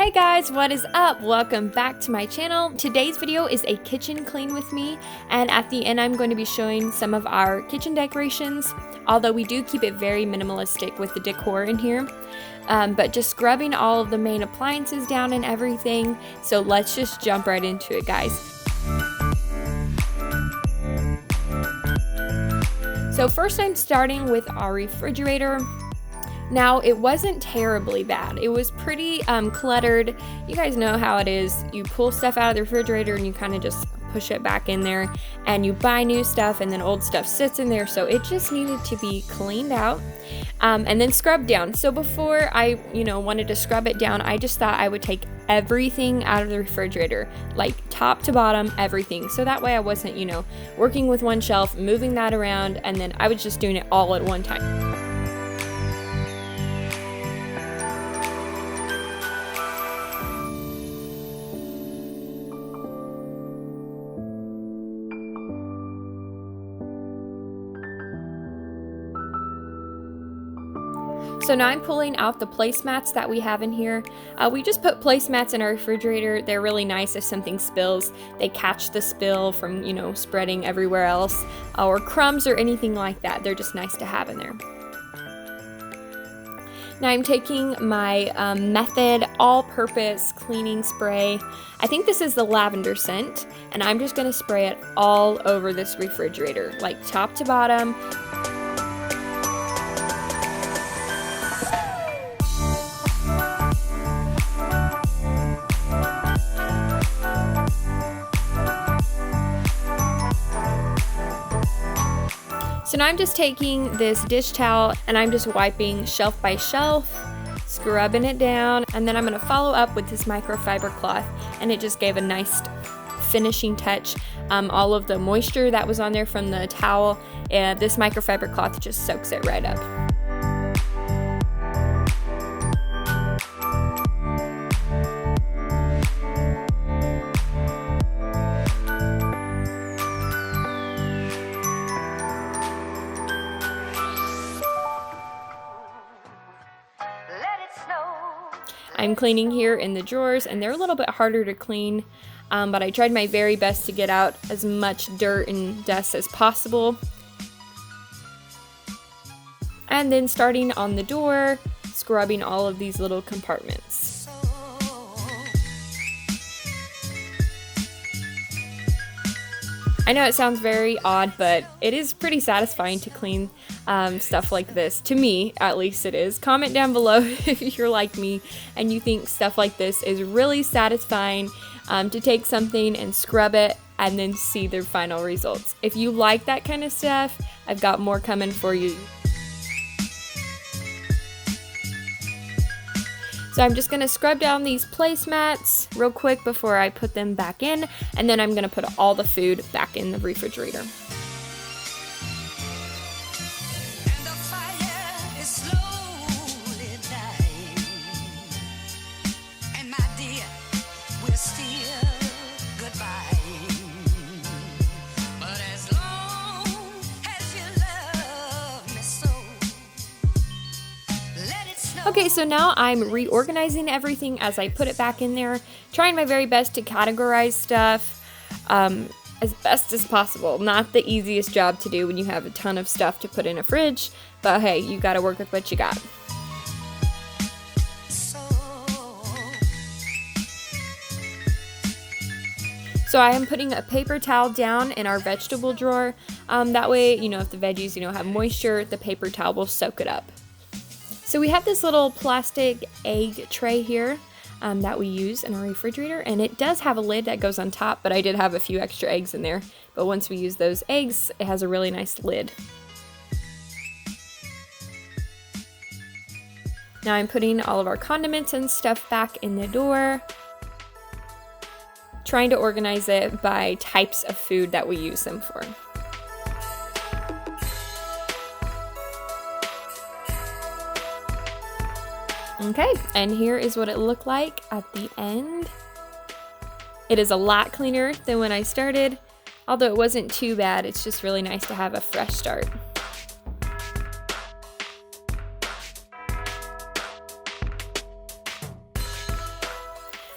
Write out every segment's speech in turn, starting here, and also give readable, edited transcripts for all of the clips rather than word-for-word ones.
Hey guys, what is up? Welcome back to my channel. Today's video is a kitchen clean with me, and at the end I'm going to be showing some of our kitchen decorations, although we do keep it very minimalistic with the decor in here. But just scrubbing all of the main appliances down and everything, so let's just jump right into it, guys. So first I'm starting with our refrigerator. Now, it wasn't terribly bad. It was pretty cluttered. You guys know how it is. You pull stuff out of the refrigerator and you kind of just push it back in there, and you buy new stuff and then old stuff sits in there. So it just needed to be cleaned out and then scrubbed down. So before I, wanted to scrub it down, I just thought I would take everything out of the refrigerator, like top to bottom, everything. So that way I wasn't, working with one shelf, moving that around, and then I was just doing it all at one time. So now I'm pulling out the placemats that we have in here. We just put placemats in our refrigerator. They're really nice if something spills. They catch the spill from, spreading everywhere else, or crumbs or anything like that. They're just nice to have in there. Now I'm taking my Method all-purpose cleaning spray. I think this is the lavender scent, and I'm just going to spray it all over this refrigerator, like top to bottom. So now I'm just taking this dish towel and I'm just wiping shelf by shelf, scrubbing it down, and then I'm going to follow up with this microfiber cloth, and it just gave a nice finishing touch. All of the moisture that was on there from the towel, this microfiber cloth just soaks it right up. I'm cleaning here in the drawers, and they're a little bit harder to clean, but I tried my very best to get out as much dirt and dust as possible. And then starting on the door, scrubbing all of these little compartments. I know it sounds very odd, but it is pretty satisfying to clean stuff like this. To me, at least it is. Comment down below if you're like me and you think stuff like this is really satisfying, to take something and scrub it and then see the final results. If you like that kind of stuff, I've got more coming for you. So I'm just going to scrub down these placemats real quick before I put them back in, and then I'm going to put all the food back in the refrigerator. Okay, so now I'm reorganizing everything as I put it back in there, trying my very best to categorize stuff as best as possible. Not the easiest job to do when you have a ton of stuff to put in a fridge, but hey, you gotta work with what you got. So I am putting a paper towel down in our vegetable drawer. That way, if the veggies, have moisture, the paper towel will soak it up. So we have this little plastic egg tray here that we use in our refrigerator, and it does have a lid that goes on top, but I did have a few extra eggs in there. But once we use those eggs, it has a really nice lid. Now I'm putting all of our condiments and stuff back in the door, trying to organize it by types of food that we use them for. Okay, and here is what it looked like at the end. It is a lot cleaner than when I started, although it wasn't too bad. It's just really nice to have a fresh start.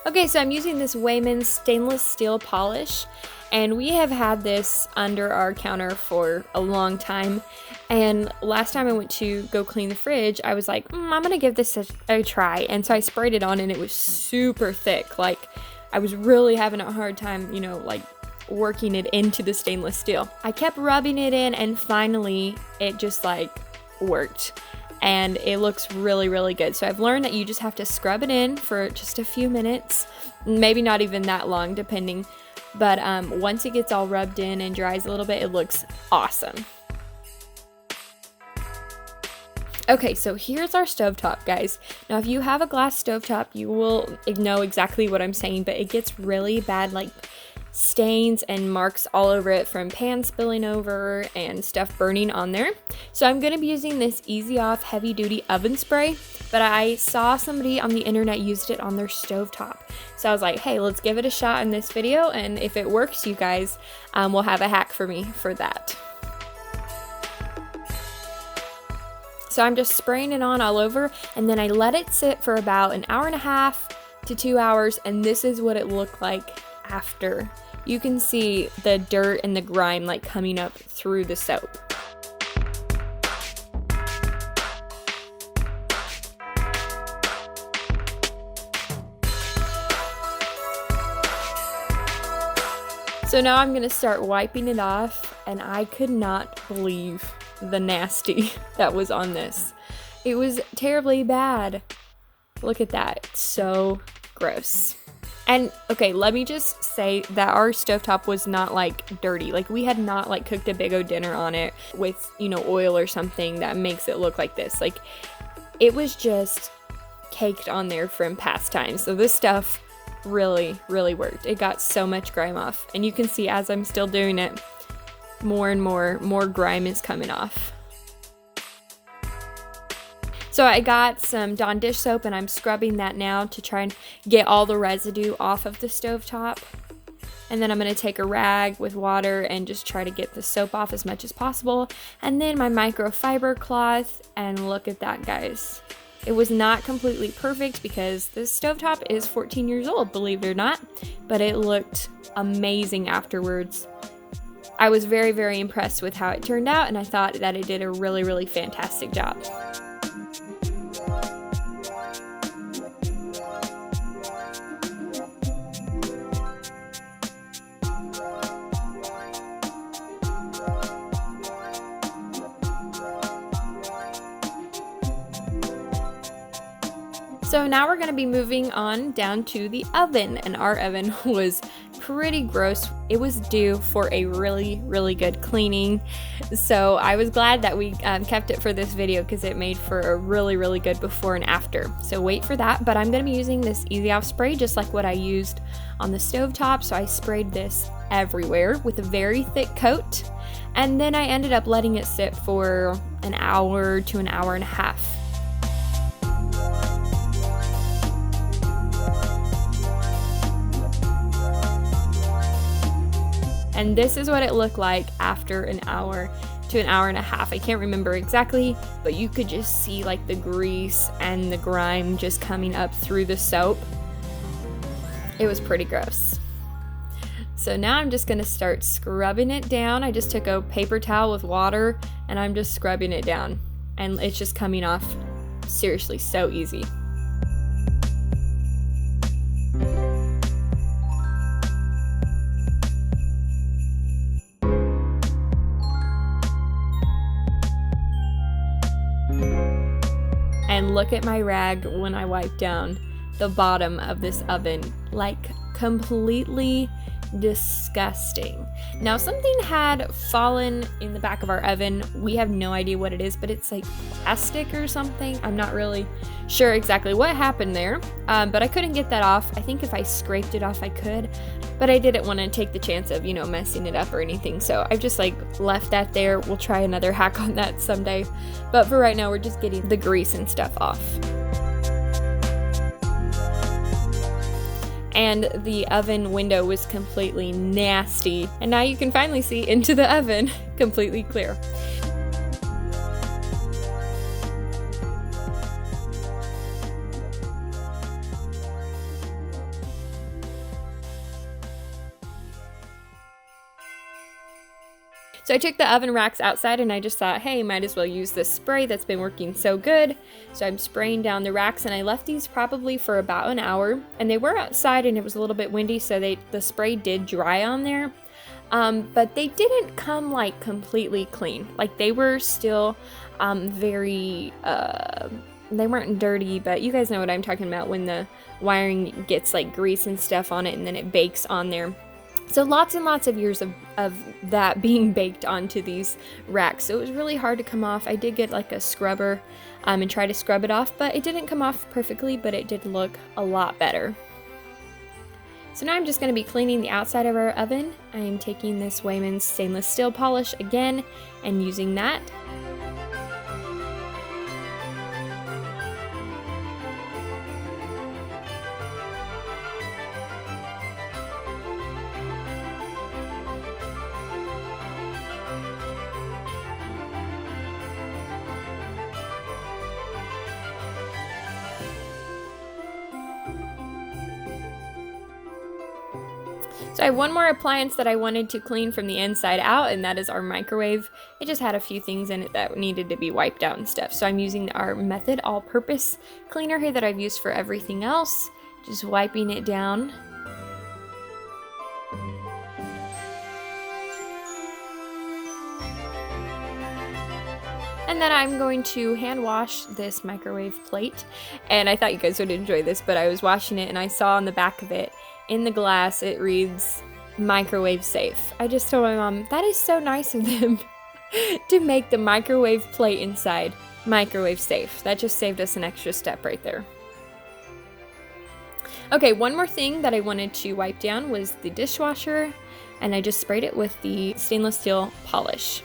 Okay, so I'm using this Wayman's stainless steel polish, and we have had this under our counter for a long time. And last time I went to go clean the fridge, I was like, I'm gonna give this a try. And so I sprayed it on, and it was super thick. Like, I was really having a hard time, you know, like working it into the stainless steel. I kept rubbing it in, and finally it just like worked. And it looks really, really good. So I've learned that you just have to scrub it in for just a few minutes, maybe not even that long, depending. But once it gets all rubbed in and dries a little bit, it looks awesome. Okay, so here's our stovetop, guys. Now, if you have a glass stovetop, you will know exactly what I'm saying, but it gets really bad, like stains and marks all over it from pan spilling over and stuff burning on there. So I'm going to be using this Easy Off heavy duty oven spray, but I saw somebody on the internet used it on their stovetop. So I was like, hey, let's give it a shot in this video, and if it works, you guys will have a hack for me for that. So I'm just spraying it on all over, and then I let it sit for about an hour and a half to 2 hours, and this is what it looked like after. You can see the dirt and the grime like coming up through the soap. So now I'm gonna start wiping it off, and I could not believe the nasty that was on this. It was terribly bad. Look at that, it's so gross. And okay, let me just say that our stovetop was not like dirty. Like, we had not like cooked a big old dinner on it with, you know, oil or something that makes it look like this. Like, it was just caked on there from past times. So this stuff really, really worked. It got so much grime off, and you can see as I'm still doing it, more and more grime is coming off. So I got some Dawn dish soap, and I'm scrubbing that now to try and get all the residue off of the stovetop. And then I'm going to take a rag with water and just try to get the soap off as much as possible. And then my microfiber cloth, and look at that, guys. It was not completely perfect because this stovetop is 14 years old, believe it or not, but it looked amazing afterwards. I was very, very impressed with how it turned out, and I thought that it did a really, really fantastic job. So now we're going to be moving on down to the oven, and our oven was pretty gross. It was due for a really, really good cleaning. So I was glad that we kept it for this video because it made for a really, really good before and after. So wait for that, but I'm going to be using this Easy Off spray just like what I used on the stovetop. So I sprayed this everywhere with a very thick coat, and then I ended up letting it sit for an hour to an hour and a half. And this is what it looked like after an hour to an hour and a half. I can't remember exactly, but you could just see like the grease and the grime just coming up through the soap. It was pretty gross. So now I'm just gonna start scrubbing it down. I just took a paper towel with water, and I'm just scrubbing it down, and it's just coming off seriously so easy. And look at my rag when I wipe down the bottom of this oven, like completely disgusting. Now, something had fallen in the back of our oven. We have no idea what it is, but it's like plastic or something. I'm not really sure exactly what happened there, but I couldn't get that off. I think if I scraped it off, I could, but I didn't want to take the chance of, you know, messing it up or anything. So I've just like left that there. We'll try another hack on that someday. But for right now, we're just getting the grease and stuff off. And the oven window was completely nasty. And now you can finally see into the oven completely clear. So I took the oven racks outside and I just thought, hey, might as well use this spray that's been working so good. So I'm spraying down the racks, and I left these probably for about an hour, and they were outside and it was a little bit windy, so the spray did dry on there. But they didn't come like completely clean. Like they were still very, they weren't dirty, but you guys know what I'm talking about when the wiring gets like grease and stuff on it and then it bakes on there. So lots and lots of years of that being baked onto these racks. So it was really hard to come off. I did get like a scrubber and try to scrub it off, but it didn't come off perfectly, but it did look a lot better. So now I'm just going to be cleaning the outside of our oven. I am taking this Wayman's stainless steel polish again and using that. So I have one more appliance that I wanted to clean from the inside out, and that is our microwave. It just had a few things in it that needed to be wiped out and stuff. So I'm using our Method all-purpose cleaner here that I've used for everything else. Just wiping it down. And then I'm going to hand wash this microwave plate. And I thought you guys would enjoy this, but I was washing it and I saw on the back of it, in the glass, it reads microwave safe. I just told my mom, that is so nice of them to make the microwave plate inside microwave safe. That just saved us an extra step right there. Okay, one more thing that I wanted to wipe down was the dishwasher, and I just sprayed it with the stainless steel polish.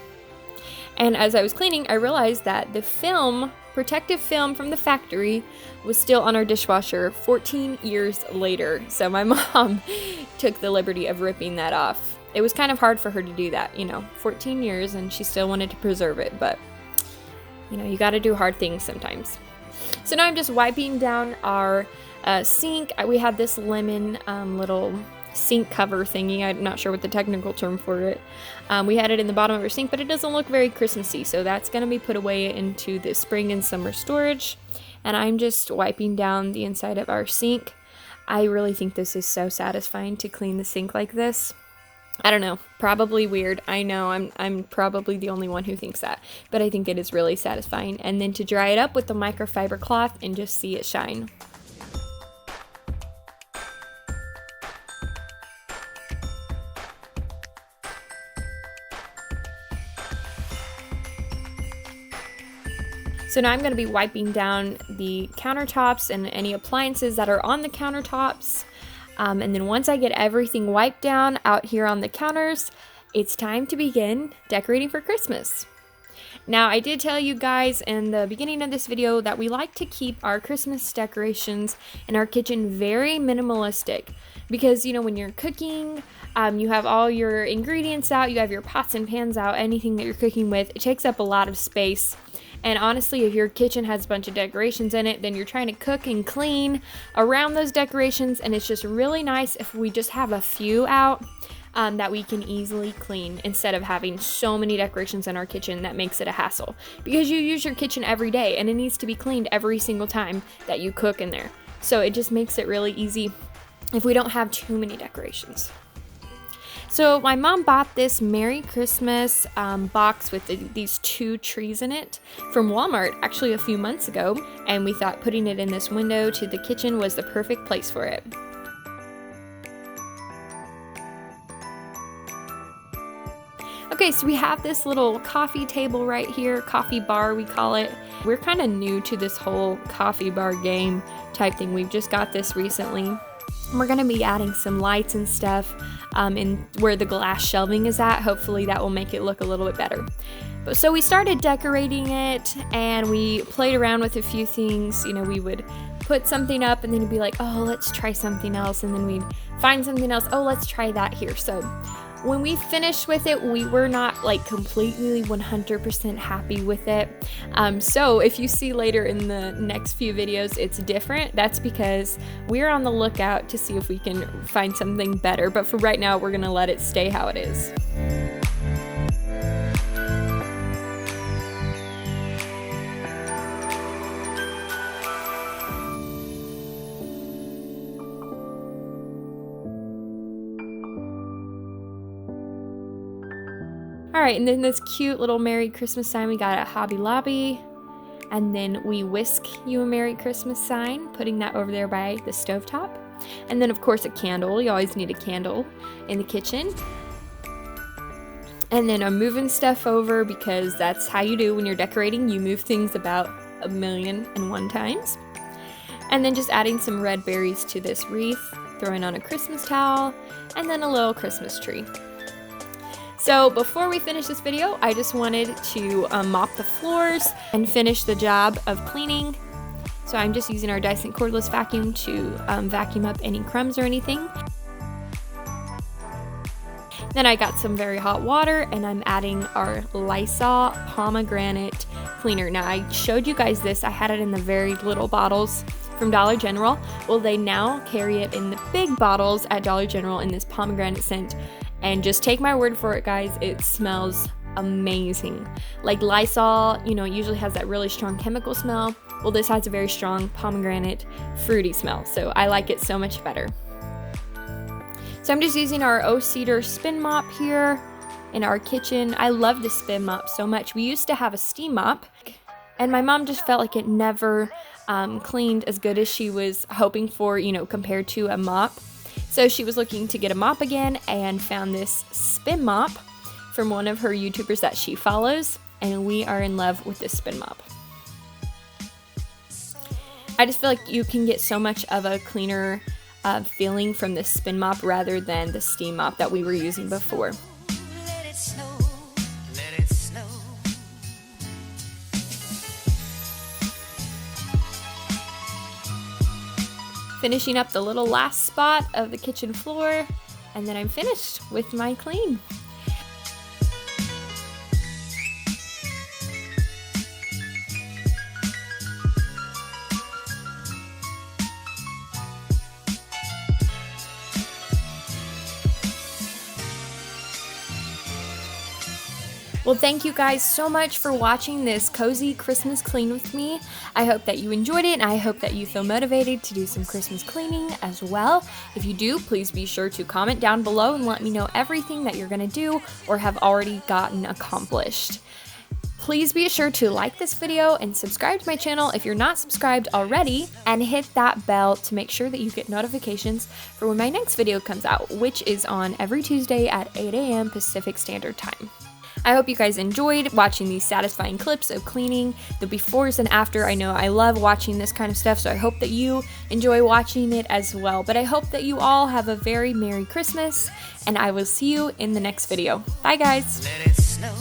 And as I was cleaning, I realized that the film, protective film from the factory, was still on our dishwasher 14 years later. So my mom took the liberty of ripping that off. It was kind of hard for her to do that, 14 years, and she still wanted to preserve it, but you got to do hard things sometimes. So now I'm just wiping down our sink. We had this lemon little sink cover thingy. I'm not sure what the technical term for it. We had it in the bottom of our sink, but it doesn't look very Christmassy, so that's going to be put away into the spring and summer storage. And I'm just wiping down the inside of our sink. I really think this is so satisfying to clean the sink like this. I don't know, probably weird. I know I'm probably the only one who thinks that, but I think it is really satisfying. And then to dry it up with the microfiber cloth and just see it shine. So now I'm going to be wiping down the countertops and any appliances that are on the countertops. And then once I get everything wiped down out here on the counters, it's time to begin decorating for Christmas. Now, I did tell you guys in the beginning of this video that we like to keep our Christmas decorations in our kitchen very minimalistic. Because, when you're cooking, you have all your ingredients out, you have your pots and pans out, anything that you're cooking with, it takes up a lot of space. And honestly, if your kitchen has a bunch of decorations in it, then you're trying to cook and clean around those decorations, and it's just really nice if we just have a few out that we can easily clean instead of having so many decorations in our kitchen that makes it a hassle. Because you use your kitchen every day, and it needs to be cleaned every single time that you cook in there. So it just makes it really easy if we don't have too many decorations. So my mom bought this Merry Christmas box with these 2 trees in it from Walmart actually a few months ago, and we thought putting it in this window to the kitchen was the perfect place for it. Okay, so we have this little coffee table right here, coffee bar we call it. We're kind of new to this whole coffee bar game type thing. We've just got this recently. We're going to be adding some lights and stuff in where the glass shelving is at. Hopefully that will make it look a little bit better. So we started decorating it and we played around with a few things. We would put something up and then it'd be like, oh, let's try something else. And then we'd find something else. Oh, let's try that here. So when we finished with it, we were not like completely 100% happy with it. So if you see later in the next few videos, it's different. That's because we're on the lookout to see if we can find something better. But for right now, we're gonna let it stay how it is. All right, and then this cute little Merry Christmas sign we got at Hobby Lobby. And then we whisk you a Merry Christmas sign, putting that over there by the stovetop. And then of course a candle. You always need a candle in the kitchen. And then I'm moving stuff over because that's how you do when you're decorating. You move things about 1,000,001 times. And then just adding some red berries to this wreath, throwing on a Christmas towel, and then a little Christmas tree. So before we finish this video, I just wanted to mop the floors and finish the job of cleaning. So I'm just using our Dyson cordless vacuum to vacuum up any crumbs or anything. Then I got some very hot water and I'm adding our Lysol pomegranate cleaner. Now I showed you guys this, I had it in the very little bottles from Dollar General. Well, they now carry it in the big bottles at Dollar General in this pomegranate scent. And just take my word for it, guys, it smells amazing. Like Lysol, you know, usually has that really strong chemical smell. Well, this has a very strong pomegranate fruity smell. So I like it so much better. So I'm just using our O-Cedar spin mop here in our kitchen. I love this spin mop so much. We used to have a steam mop and my mom just felt like it never cleaned as good as she was hoping for, you know, compared to a mop. So she was looking to get a mop again and found this spin mop from one of her YouTubers that she follows, and we are in love with this spin mop. I just feel like you can get so much of a cleaner feeling from this spin mop rather than the steam mop that we were using before. Let it snow, let it snow. Finishing up the little last spot of the kitchen floor, and then I'm finished with my clean. Well, thank you guys so much for watching this cozy Christmas clean with me. I hope that you enjoyed it, and I hope that you feel motivated to do some Christmas cleaning as well. If you do, please be sure to comment down below and let me know everything that you're gonna do or have already gotten accomplished. Please be sure to like this video and subscribe to my channel if you're not subscribed already, and hit that bell to make sure that you get notifications for when my next video comes out, which is on every Tuesday at 8 a.m. Pacific Standard Time. I hope you guys enjoyed watching these satisfying clips of cleaning, the befores and after. I know I love watching this kind of stuff, so I hope that you enjoy watching it as well. But I hope that you all have a very Merry Christmas, and I will see you in the next video. Bye, guys! Let it snow.